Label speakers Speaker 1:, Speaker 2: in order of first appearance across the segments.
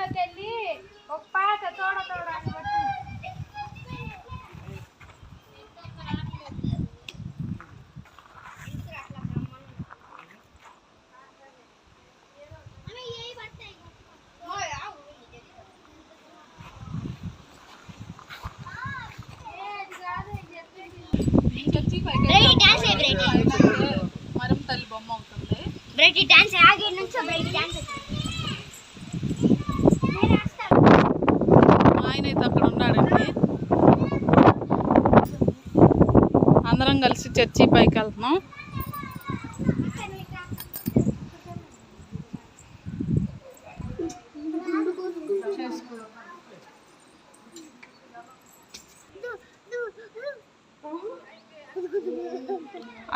Speaker 1: చెరువులోకి వెళ్ళి ఒక పాత తోడడానికి
Speaker 2: మరం తల్లి బొమ్మ అవుతుంది. ఆయన అయితే అక్కడ ఉన్నాడండి. అందరం కలిసి చర్చి పైకి వెళ్తున్నాం.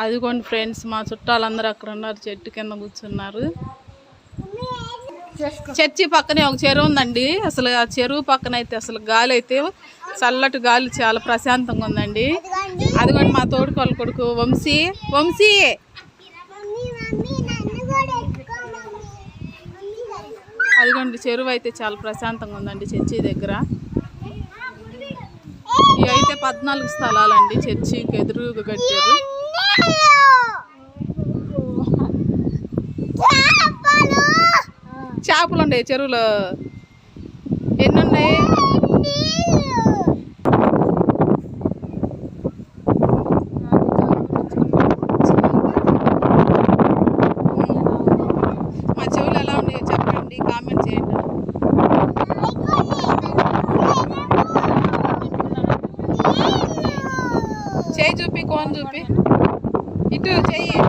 Speaker 2: అదిగోండి ఫ్రెండ్స్, మా చుట్టాలందరూ అక్కడ ఉన్నారు, చెట్టు కింద కూర్చున్నారు. చర్చి పక్కనే ఒక చెరువు ఉందండి. అసలు ఆ చెరువు పక్కన అయితే అసలు గాలి అయితే చల్లటి గాలి, చాలా ప్రశాంతంగా ఉందండి. అదిగోండి మా తోడుకోళ్ళ కొడుకు వంశీ. వంశీ అదిగోండి చెరువు అయితే చాలా ప్రశాంతంగా ఉందండి చర్చి దగ్గర. ఇవి అయితే 14 స్థలాలండి చర్చికి ఎదురుగా కట్టారు. చేపలు ఉన్నాయి చెరువులో. ఎన్ని ఉన్నాయి? మా చెవులు ఎలా ఉన్నాయో చెప్పండి, కామెంట్ చేయండి. చేయి చూపి, కోన్ చూపి, ఇటు చెయ్యి.